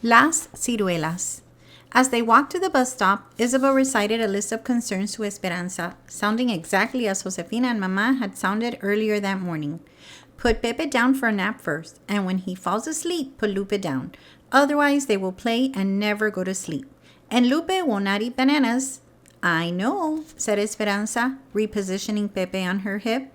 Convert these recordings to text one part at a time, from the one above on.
Las Ciruelas. As they walked to the bus stop, Isabel recited a list of concerns to Esperanza, sounding exactly as Josefina and Mamá had sounded earlier that morning. Put Pepe down for a nap first, and when he falls asleep, put Lupe down. Otherwise, they will play and never go to sleep. And Lupe will not eat bananas. I know, said Esperanza, repositioning Pepe on her hip.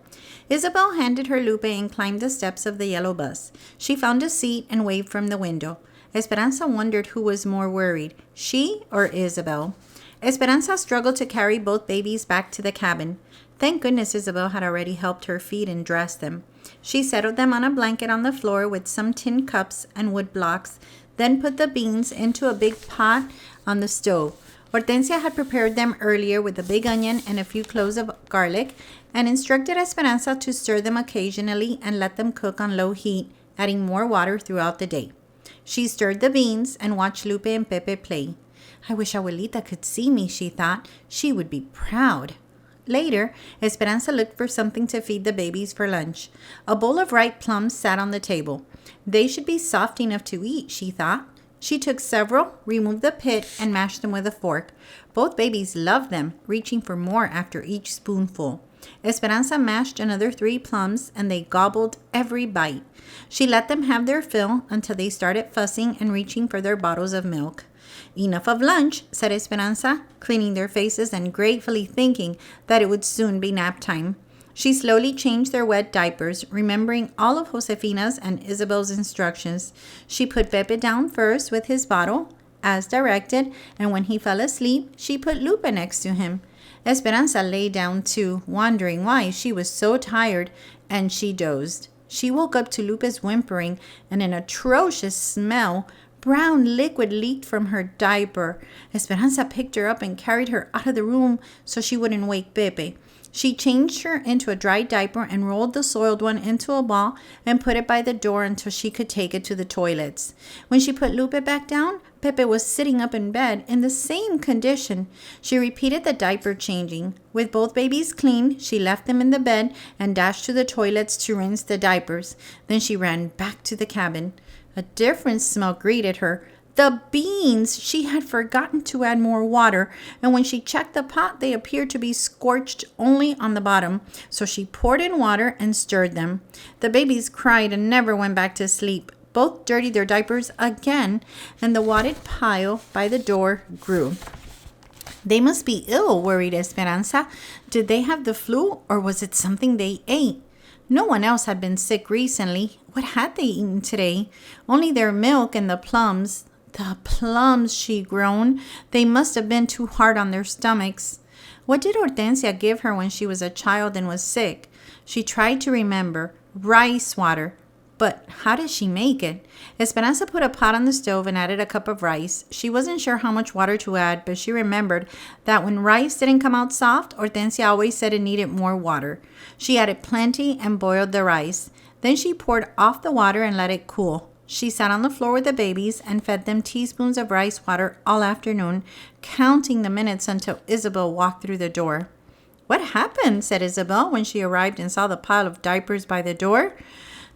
Isabel handed her Lupe and climbed the steps of the yellow bus. She found a seat and waved from the window. Esperanza wondered who was more worried, she or Isabel. Esperanza struggled to carry both babies back to the cabin. Thank goodness Isabel had already helped her feed and dress them. She settled them on a blanket on the floor with some tin cups and wood blocks, then put the beans into a big pot on the stove. Hortensia had prepared them earlier with a big onion and a few cloves of garlic, and instructed Esperanza to stir them occasionally and let them cook on low heat, adding more water throughout the day. She stirred the beans and watched Lupe and Pepe play. I wish Abuelita could see me, she thought. She would be proud. Later, Esperanza looked for something to feed the babies for lunch. A bowl of ripe plums sat on the table. They should be soft enough to eat, she thought. She took several, removed the pit, and mashed them with a fork. Both babies loved them, reaching for more after each spoonful. Esperanza mashed another 3 plums, and they gobbled every bite. She let them have their fill until they started fussing and reaching for their bottles of milk. Enough of lunch, said Esperanza, cleaning their faces and gratefully thinking that it would soon be nap time. She slowly changed their wet diapers, remembering all of Josefina's and Isabel's instructions. She put Pepe down first with his bottle, as directed, and when he fell asleep, she put Lupe next to him. Esperanza lay down too, wondering why she was so tired, and she dozed. She woke up to Lupe's whimpering and an atrocious smell. Brown liquid leaked from her diaper. Esperanza picked her up and carried her out of the room so she wouldn't wake Pepe. She changed her into a dry diaper and rolled the soiled one into a ball and put it by the door until she could take it to the toilets. When she put Lupe back down, Pepe was sitting up in bed in the same condition. She repeated the diaper changing. With both babies clean, she left them in the bed and dashed to the toilets to rinse the diapers. Then she ran back to the cabin. A different smell greeted her. The beans! She had forgotten to add more water, and when she checked the pot, they appeared to be scorched only on the bottom, so she poured in water and stirred them. The babies cried and never went back to sleep. Both dirtied their diapers again, and the wadded pile by the door grew. They must be ill, worried Esperanza. Did they have the flu, or was it something they ate? No one else had been sick recently. What had they eaten today? Only their milk and the plums. The plums, she groaned. They must have been too hard on their stomachs. What did Hortensia give her when she was a child and was sick? She tried to remember. Rice water. But how did she make it? Esperanza put a pot on the stove and added a cup of rice. She wasn't sure how much water to add, but she remembered that when rice didn't come out soft, Hortensia always said it needed more water. She added plenty and boiled the rice. Then she poured off the water and let it cool. She sat on the floor with the babies and fed them teaspoons of rice water all afternoon, counting the minutes until Isabel walked through the door. What happened? Said Isabel when she arrived and saw the pile of diapers by the door.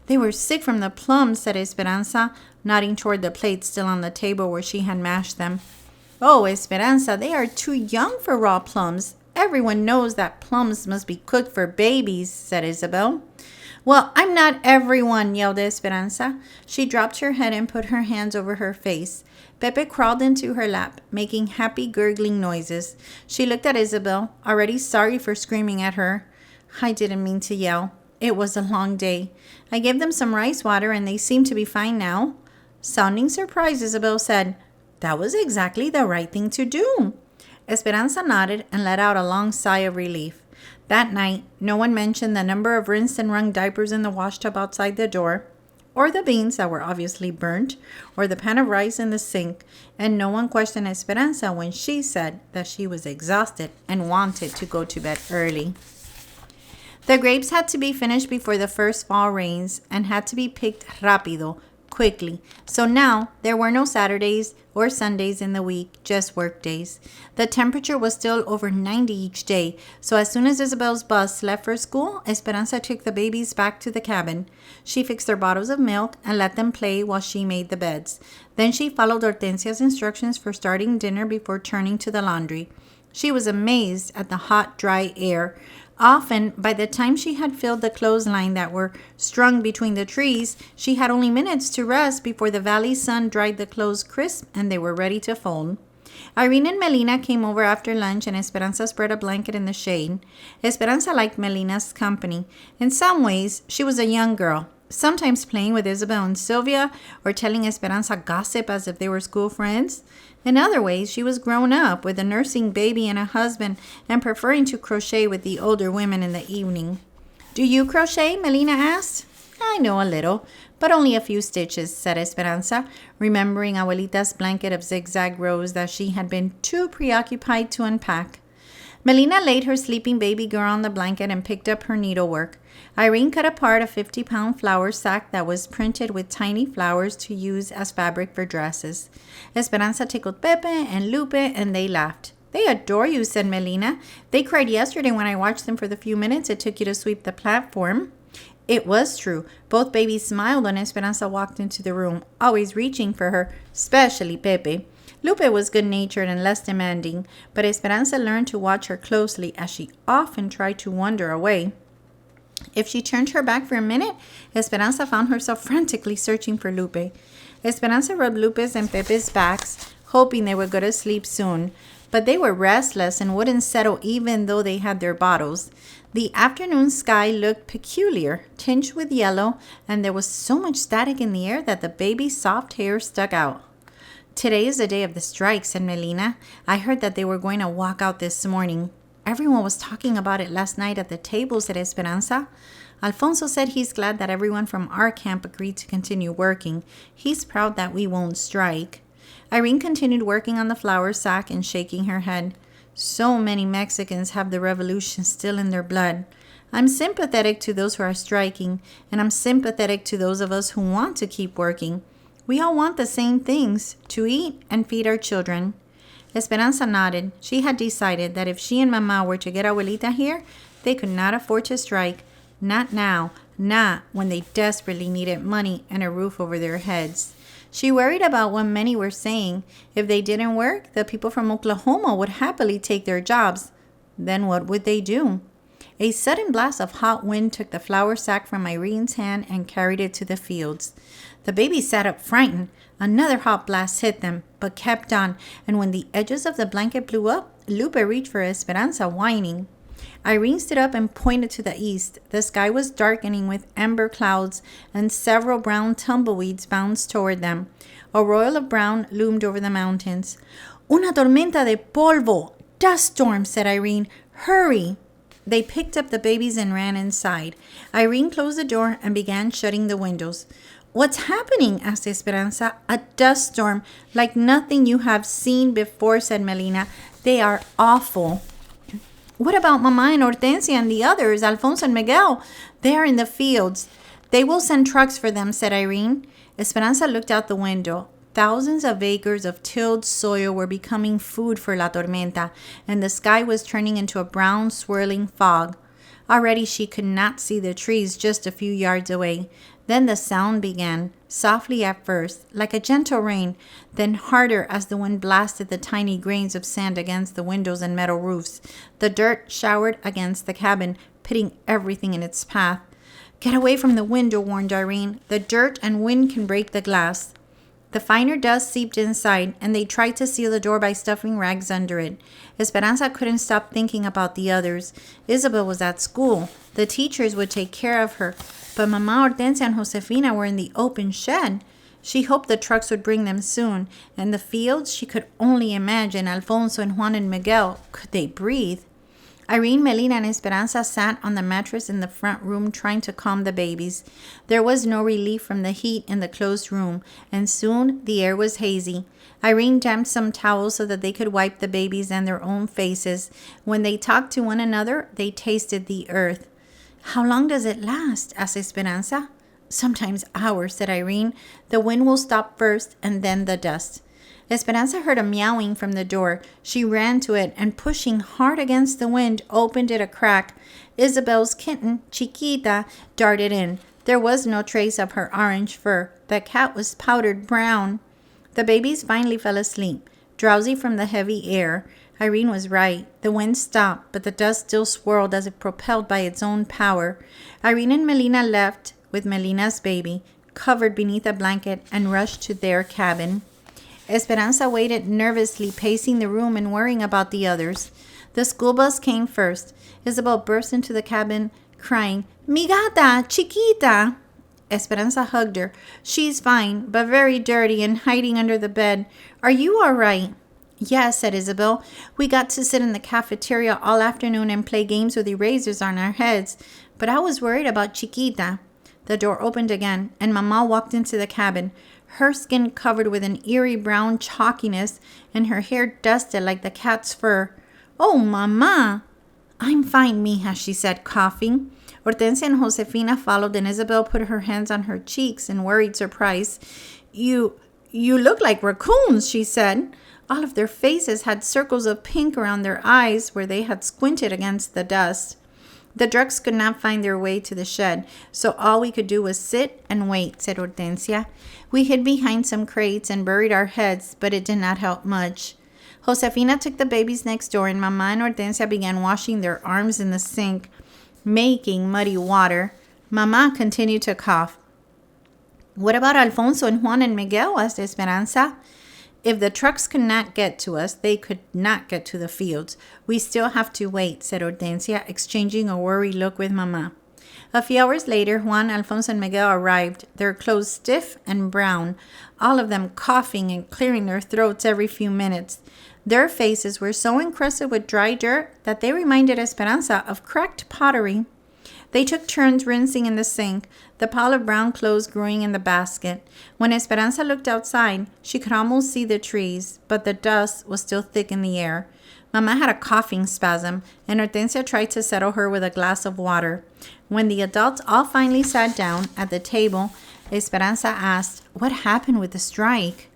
They were sick from the plums, said Esperanza, nodding toward the plates still on the table where she had mashed them. Oh, Esperanza, they are too young for raw plums. Everyone knows that plums must be cooked for babies, said Isabel. Well, I'm not everyone, yelled Esperanza. She dropped her head and put her hands over her face. Pepe crawled into her lap, making happy gurgling noises. She looked at Isabel, already sorry for screaming at her. I didn't mean to yell. It was a long day. I gave them some rice water and they seem to be fine now. Sounding surprised, Isabel said, That was exactly the right thing to do. Esperanza nodded and let out a long sigh of relief. That night, no one mentioned the number of rinsed and wrung diapers in the washtub outside the door, or the beans that were obviously burnt, or the pan of rice in the sink, and no one questioned Esperanza when she said that she was exhausted and wanted to go to bed early. The grapes had to be finished before the first fall rains and had to be picked rápido, quickly. So now there were no Saturdays or Sundays in the week, just work days. The temperature was still over 90 each day, so as soon as Isabel's bus left for school, Esperanza took the babies back to the cabin. She fixed their bottles of milk and let them play while she made the beds. Then she followed Hortensia's instructions for starting dinner before turning to the laundry. She was amazed at the hot, dry air. Often, by the time she had filled the clothesline that were strung between the trees, she had only minutes to rest before the valley sun dried the clothes crisp and they were ready to fold. Irene and Melina came over after lunch and Esperanza spread a blanket in the shade. Esperanza liked Melina's company. In some ways, she was a young girl, sometimes playing with Isabel and Sylvia or telling Esperanza gossip as if they were school friends. In other ways, she was grown up with a nursing baby and a husband and preferring to crochet with the older women in the evening. "Do you crochet?" Melina asked. "I know a little, but only a few stitches," said Esperanza, remembering Abuelita's blanket of zigzag rows that she had been too preoccupied to unpack. Melina laid her sleeping baby girl on the blanket and picked up her needlework. Irene cut apart a 50-pound flour sack that was printed with tiny flowers to use as fabric for dresses. Esperanza tickled Pepe and Lupe, and they laughed. "They adore you," said Melina. "They cried yesterday when I watched them for the few minutes it took you to sweep the platform." It was true. Both babies smiled when Esperanza walked into the room, always reaching for her, especially Pepe. Lupe was good-natured and less demanding, but Esperanza learned to watch her closely as she often tried to wander away. If she turned her back for a minute, Esperanza found herself frantically searching for Lupe. Esperanza rubbed Lupe's and Pepe's backs, hoping they would go to sleep soon, but they were restless and wouldn't settle even though they had their bottles. The afternoon sky looked peculiar, tinged with yellow, and there was so much static in the air that the baby's soft hair stuck out. "Today is the day of the strike," said Melina. "I heard that they were going to walk out this morning." "Everyone was talking about it last night at the table," said Esperanza. "Alfonso said he's glad that everyone from our camp agreed to continue working. He's proud that we won't strike." Irene continued working on the flour sack and shaking her head. "So many Mexicans have the revolution still in their blood. I'm sympathetic to those who are striking, and I'm sympathetic to those of us who want to keep working. We all want the same things, to eat and feed our children." Esperanza nodded. She had decided that if she and Mama were to get Abuelita here, they could not afford to strike. Not now, not when they desperately needed money and a roof over their heads. She worried about what many were saying. If they didn't work, the people from Oklahoma would happily take their jobs. Then what would they do? A sudden blast of hot wind took the flour sack from Irene's hand and carried it to the fields. The babies sat up frightened. Another hot blast hit them, but kept on, and when the edges of the blanket blew up, Lupe reached for Esperanza, whining. Irene stood up and pointed to the east. The sky was darkening with ember clouds, and several brown tumbleweeds bounced toward them. A royal of brown loomed over the mountains. "Una tormenta de polvo! Dust storm," said Irene. "Hurry!" They picked up the babies and ran inside. Irene closed the door and began shutting the windows. "What's happening?" asked Esperanza. "A dust storm, like nothing you have seen before," said Melina. "They are awful." "What about Mama and Hortensia and the others, Alfonso and Miguel? They are in the fields." "They will send trucks for them," said Irene. Esperanza looked out the window. Thousands of acres of tilled soil were becoming food for La Tormenta, and the sky was turning into a brown, swirling fog. Already she could not see the trees just a few yards away. Then the sound began, softly at first, like a gentle rain, then harder as the wind blasted the tiny grains of sand against the windows and metal roofs. The dirt showered against the cabin, pitting everything in its path. "Get away from the window," warned Irene. "The dirt and wind can break the glass." The finer dust seeped inside, and they tried to seal the door by stuffing rags under it. Esperanza couldn't stop thinking about the others. Isabel was at school. The teachers would take care of her. But Mama Hortensia and Josefina were in the open shed. She hoped the trucks would bring them soon. And the fields, she could only imagine Alfonso and Juan and Miguel. Could they breathe? Irene, Melina, and Esperanza sat on the mattress in the front room trying to calm the babies. There was no relief from the heat in the closed room, and soon the air was hazy. Irene damped some towels so that they could wipe the babies and their own faces. When they talked to one another, they tasted the earth. "How long does it last?" asked Esperanza. Sometimes hours, said Irene. The wind will stop first and then the dust. Esperanza heard a meowing from the door. She ran to it and, pushing hard against the wind, opened it a crack. Isabel's kitten, Chiquita, darted in. There was no trace of her orange fur. The cat was powdered brown. The babies finally fell asleep, drowsy from the heavy air. Irene was right. The wind stopped, but the dust still swirled as if propelled by its own power. Irene and Melina left with Melina's baby, covered beneath a blanket, and rushed to their cabin. Esperanza waited nervously, pacing the room and worrying about the others. The school bus came first. Isabel burst into the cabin, crying, "Mi gata, Chiquita!" Esperanza hugged her. "She's fine, but very dirty and hiding under the bed. Are you all right?" "Yes," said Isabel. "We got to sit in the cafeteria all afternoon and play games with erasers on our heads, but I was worried about Chiquita." The door opened again, and Mama walked into the cabin, her skin covered with an eerie brown chalkiness and her hair dusted like the cat's fur. "Oh, Mama!" "I'm fine, mija," she said, coughing. Hortensia and Josefina followed, and Isabel put her hands on her cheeks in worried surprise. You look like raccoons," she said. All of their faces had circles of pink around their eyes where they had squinted against the dust. "The drugs could not find their way to the shed, so all we could do was sit and wait," said Hortensia. "We hid behind some crates and buried our heads, but it did not help much." Josefina took the babies next door, and Mama and Hortensia began washing their arms in the sink, making muddy water. Mama continued to cough. "What about Alfonso and Juan and Miguel?" asked Esperanza. "If the trucks could not get to us, they could not get to the fields. We still have to wait," said Hortensia, exchanging a worried look with Mama. A few hours later, Juan, Alfonso, and Miguel arrived, their clothes stiff and brown, all of them coughing and clearing their throats every few minutes. Their faces were so encrusted with dry dirt that they reminded Esperanza of cracked pottery. They took turns rinsing in the sink, the pile of brown clothes growing in the basket. When Esperanza looked outside, she could almost see the trees, but the dust was still thick in the air. Mama had a coughing spasm, and Hortensia tried to settle her with a glass of water. When the adults all finally sat down at the table, Esperanza asked, "What happened with the strike?"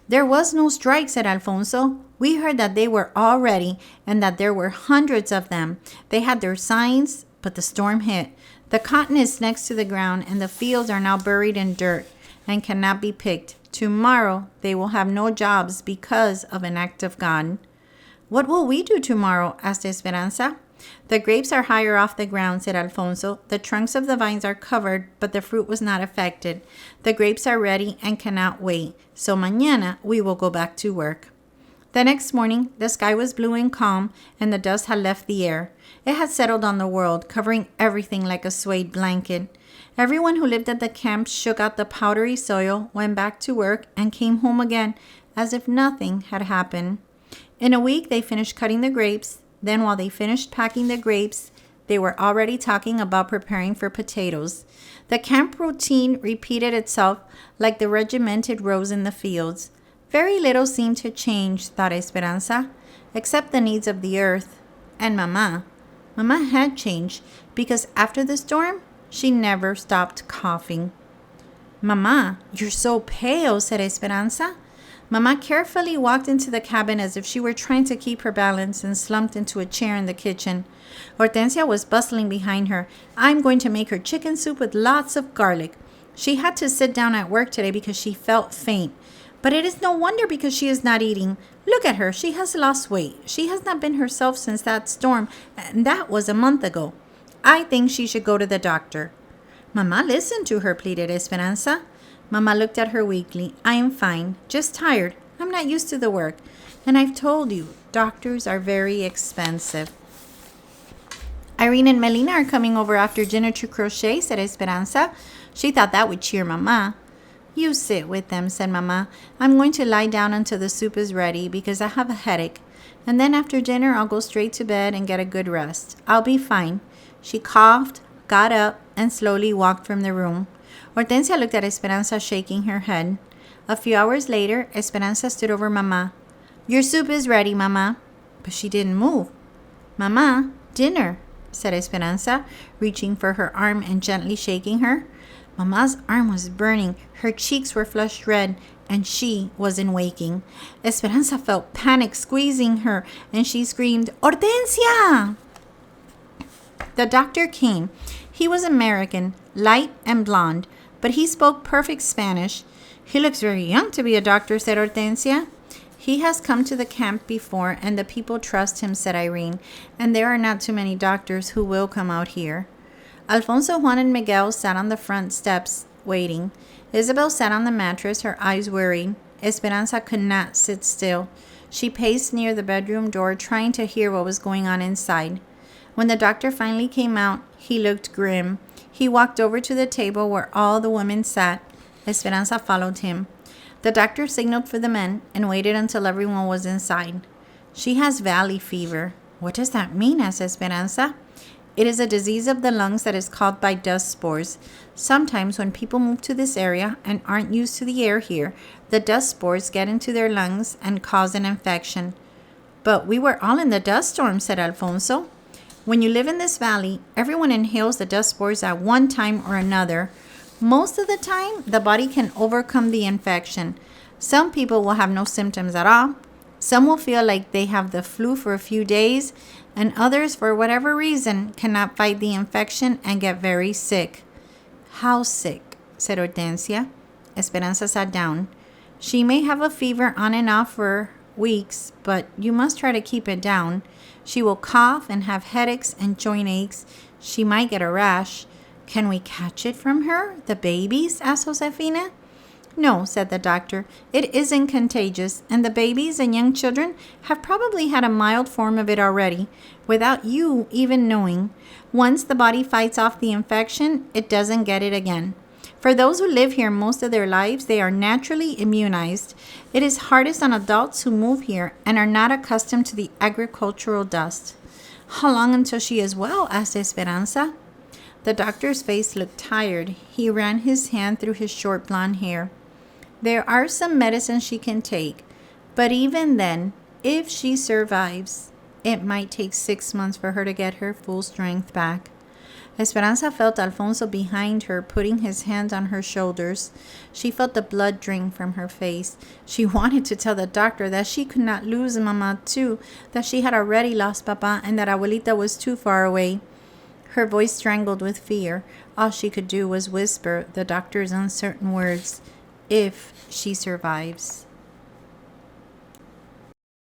"There was no strike," said Alfonso. "We heard that they were all ready and that there were hundreds of them. They had their signs, but the storm hit. The cotton is next to the ground, and the fields are now buried in dirt and cannot be picked. Tomorrow they will have no jobs because of an act of God." "What will we do tomorrow?" asked Esperanza. "The grapes are higher off the ground," said Alfonso. "The trunks of the vines are covered, but the fruit was not affected. The grapes are ready and cannot wait, so mañana we will go back to work." The next morning, the sky was blue and calm, and the dust had left the air. It had settled on the world, covering everything like a suede blanket. Everyone who lived at the camp shook out the powdery soil, went back to work, and came home again as if nothing had happened. In a week, they finished cutting the grapes. Then, while they finished packing the grapes, they were already talking about preparing for potatoes. The camp routine repeated itself like the regimented rows in the fields. Very little seemed to change, thought Esperanza, except the needs of the earth. And Mama. Mama had changed, because after the storm, she never stopped coughing. "Mama, you're so pale," said Esperanza. Mama carefully walked into the cabin as if she were trying to keep her balance and slumped into a chair in the kitchen. Hortensia was bustling behind her. "I'm going to make her chicken soup with lots of garlic." She had to sit down at work today because she felt faint. But it is no wonder because she is not eating. Look at her. She has lost weight. She has not been herself since that storm, and that was a month ago. I think she should go to the doctor. "Mama, listen to her," pleaded Esperanza. Mama looked at her weakly. "I am fine, just tired. I'm not used to the work. And I've told you, doctors are very expensive." "Irene and Melina are coming over after dinner to crochet," said Esperanza. She thought that would cheer Mama. "You sit with them," said Mama. "I'm going to lie down until the soup is ready because I have a headache. And then after dinner, I'll go straight to bed and get a good rest. I'll be fine." She coughed, got up, and slowly walked from the room. Hortensia looked at Esperanza, shaking her head. A few hours later, Esperanza stood over Mama. "Your soup is ready, Mama." But she didn't move. "Mama, dinner," said Esperanza, reaching for her arm and gently shaking her. Mama's arm was burning, her cheeks were flushed red, and she wasn't waking. Esperanza felt panic squeezing her, and she screamed, "Hortensia!" The doctor came. He was American, light and blonde, but he spoke perfect Spanish. "He looks very young to be a doctor," said Hortensia. "He has come to the camp before, and the people trust him," said Irene, "and there are not too many doctors who will come out here." Alfonso, Juan, and Miguel sat on the front steps, waiting. Isabel sat on the mattress, her eyes worried. Esperanza could not sit still. She paced near the bedroom door, trying to hear what was going on inside. When the doctor finally came out, he looked grim. He walked over to the table where all the women sat. Esperanza followed him. The doctor signaled for the men and waited until everyone was inside. "She has valley fever." "What does that mean?" asked Esperanza. "It is a disease of the lungs that is caused by dust spores. Sometimes when people move to this area and aren't used to the air here, the dust spores get into their lungs and cause an infection." "But we were all in the dust storm," said Alfonso. "When you live in this valley, everyone inhales the dust spores at one time or another. Most of the time, the body can overcome the infection. Some people will have no symptoms at all. Some will feel like they have the flu for a few days, and others, for whatever reason, cannot fight the infection and get very sick." "How sick?" said Hortensia. Esperanza sat down. "She may have a fever on and off for weeks, but you must try to keep it down. She will cough and have headaches and joint aches. She might get a rash." "Can we catch it from her, the babies?" asked Josefina. "No," said the doctor. "It isn't contagious, and the babies and young children have probably had a mild form of it already, without you even knowing. Once the body fights off the infection, it doesn't get it again. For those who live here most of their lives, they are naturally immunized. It is hardest on adults who move here and are not accustomed to the agricultural dust." "How long until she is well?" asked Esperanza. The doctor's face looked tired. He ran his hand through his short blonde hair. "There are some medicines she can take, but even then, if she survives, it might take 6 months for her to get her full strength back." Esperanza felt Alfonso behind her, putting his hands on her shoulders. She felt the blood drain from her face. She wanted to tell the doctor that she could not lose Mama too, that she had already lost Papa, and that Abuelita was too far away. Her voice strangled with fear. All she could do was whisper the doctor's uncertain words, "If she survives."